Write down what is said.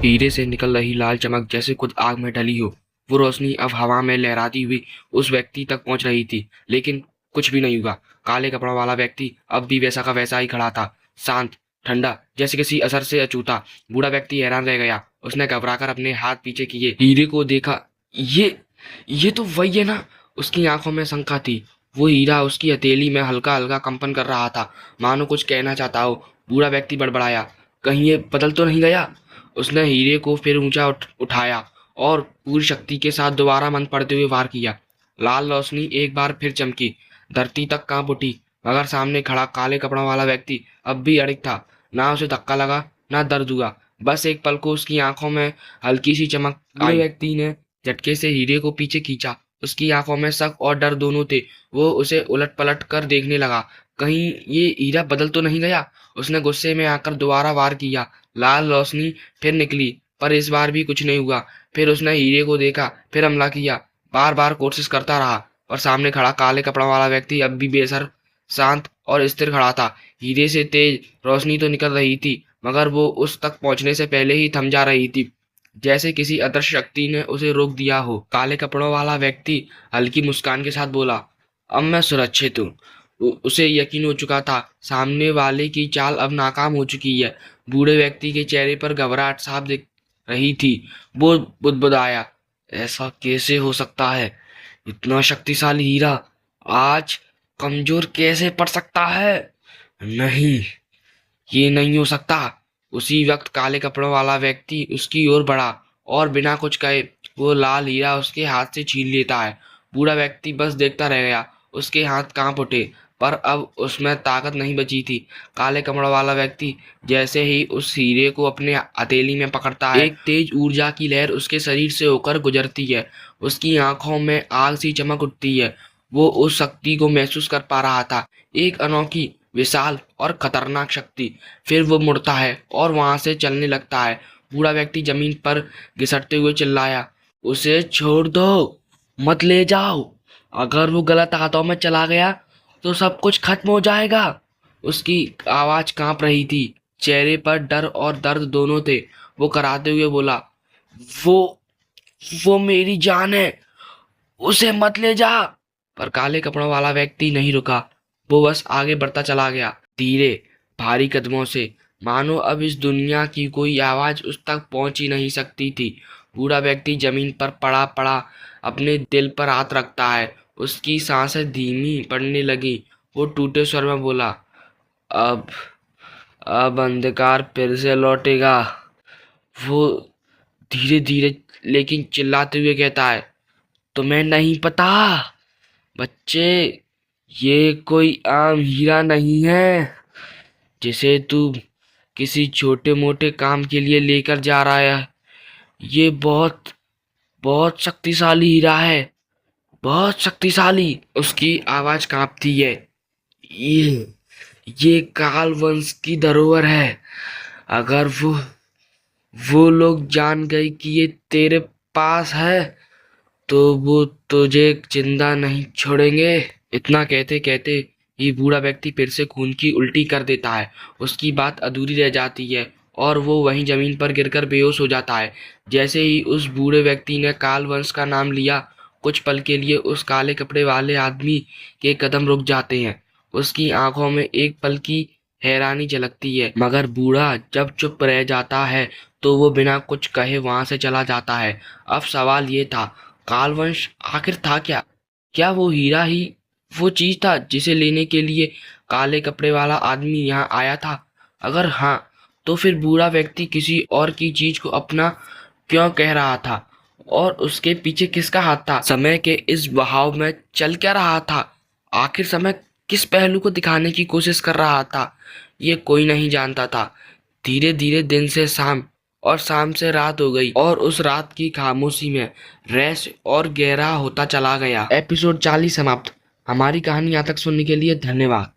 हीरे से निकल रही लाल चमक जैसे खुद आग में ढली हो। वो रोशनी अब हवा में लहराती हुई उस व्यक्ति तक पहुंच रही थी, लेकिन कुछ भी नहीं हुआ। काले कपड़ों वाला व्यक्ति अब भी वैसा का वैसा ही खड़ा था, शांत, ठंडा, जैसे किसी असर से अछूता। बूढ़ा व्यक्ति हैरान रह गया। उसने घबराकर अपने हाथ पीछे किए, हीरे को देखा। ये तो वही है ना। उसकी आंखों में शंका थी। वो हीरा उसकी हथेली में हल्का हल्का कंपन कर रहा था, मानो कुछ कहना चाहता हो। बूढ़ा व्यक्ति बड़बड़ाया, कहीं ये बदल तो नहीं गया। उसने हीरे को फिर ऊंचा उठाया और पूरी शक्ति के साथ दोबारा मंत्र पढ़ते हुए वार किया। लाल रोशनी एक बार फिर चमकी, धरती तक कांप उठी, मगर सामने खड़ा काले कपड़ों वाला व्यक्ति अब भी अड़िग था। ना उसे धक्का लगा, ना दर्द हुआ। बस एक पल को उसकी आंखों में हल्की सी चमक आई। व्यक्ति ने झटके से हीरे को पीछे खींचा। उसकी आंखों में शक और डर दोनों थे। वो उसे उलट पलट कर देखने लगा, कहीं ये हीरा बदल तो नहीं गया। उसने गुस्से में आकर दोबारा वार किया। लाल रोशनी फिर निकली, पर इस बार भी कुछ नहीं हुआ। फिर उसने हीरे को देखा, फिर हमला किया। बार बार कोशिश करता रहा, पर सामने खड़ा काले कपड़ों वाला व्यक्ति अब भी बेसर, शांत और स्थिर खड़ा था। हीरे से तेज रोशनी तो निकल रही थी, मगर वो उस तक पहुंचने से पहले ही थम जा रही थी, जैसे किसी अदृश्य शक्ति ने उसे रोक दिया हो। काले कपड़ों वाला व्यक्ति हल्की मुस्कान के साथ बोला, अब मैं सुरक्षित हूँ। उसे यकीन हो चुका था, सामने वाले की चाल अब नाकाम हो चुकी है। बूढ़े व्यक्ति के चेहरे पर घबराहट साफ दिख रही थी। वो बुदबुदाया, ऐसा कैसे हो सकता है? इतना शक्तिशाली हीरा आज कमजोर कैसे पड़ सकता है? नहीं, ये नहीं हो सकता। उसी वक्त काले कपड़ों वाला व्यक्ति उसकी ओर बढ़ा और बिना कुछ कहे वो लाल हीरा उसके हाथ से छीन लेता है। बूढ़ा व्यक्ति बस देखता रह गया। उसके हाथ कांप उठे, पर अब उसमें ताकत नहीं बची थी। काले कपड़ों वाला व्यक्ति जैसे ही उस हीरे को अपने हथेली में पकड़ता है, एक तेज ऊर्जा की लहर उसके शरीर से होकर गुजरती है। उसकी आंखों में आग सी चमक उठती है। वो उस शक्ति को महसूस कर पा रहा था, एक अनोखी, विशाल और खतरनाक शक्ति। फिर वो मुड़ता है और वहां से चलने लगता है। बूढ़ा व्यक्ति जमीन पर घिसटते हुए चिल्लाया, उसे छोड़ दो, मत ले जाओ। अगर वो गलत हाथों में चला गया तो सब कुछ खत्म हो जाएगा। उसकी आवाज कांप रही थी, चेहरे पर डर और दर्द दोनों थे। वो कराते हुए बोला, वो वो मेरी जान है, उसे मत ले जा। पर काले कपड़ों वाला व्यक्ति नहीं रुका। वो बस आगे बढ़ता चला गया, धीरे, भारी कदमों से, मानो अब इस दुनिया की कोई आवाज उस तक पहुंच ही नहीं सकती थी। बूढ़ा व्यक्ति जमीन पर पड़ा पड़ा अपने दिल पर हाथ रखता है। उसकी सांसें धीमी पड़ने लगी। वो टूटे स्वर में बोला, अब अब अंधकार फिर से लौटेगा। वो धीरे धीरे लेकिन चिल्लाते हुए कहता है, तुम्हें नहीं पता बच्चे, ये कोई आम हीरा नहीं है जिसे तू किसी छोटे मोटे काम के लिए लेकर जा रहा है। ये बहुत बहुत शक्तिशाली हीरा है, बहुत शक्तिशाली। उसकी आवाज कांपती है। ये काल वंश की धरोहर है। अगर वो लोग जान गए कि ये तेरे पास है तो वो तुझे जिंदा नहीं छोड़ेंगे। इतना कहते कहते ही बूढ़ा व्यक्ति फिर से खून की उल्टी कर देता है। उसकी बात अधूरी रह जाती है और वो वहीं जमीन पर गिरकर बेहोश हो जाता है। जैसे ही उस बूढ़े व्यक्ति ने काल वंश का नाम लिया, कुछ पल के लिए उस काले कपड़े वाले आदमी के कदम रुक जाते हैं। उसकी आंखों में एक पल की हैरानी झलकती है, मगर बूढ़ा जब चुप रह जाता है तो वो बिना कुछ कहे वहां से चला जाता है। अब सवाल ये था, कालवंश आखिर था क्या? क्या वो हीरा ही वो चीज था जिसे लेने के लिए काले कपड़े वाला आदमी यहाँ आया था? अगर हाँ, तो फिर बूढ़ा व्यक्ति किसी और की चीज को अपना क्यों कह रहा था? और उसके पीछे किसका हाथ था? समय के इस बहाव में चल क्या रहा था? आखिर समय किस पहलू को दिखाने की कोशिश कर रहा था? ये कोई नहीं जानता था। धीरे धीरे दिन से शाम और शाम से रात हो गई, और उस रात की खामोशी में रहस्य और गहरा होता चला गया। एपिसोड 40 समाप्त। हमारी कहानी यहाँ तक सुनने के लिए धन्यवाद।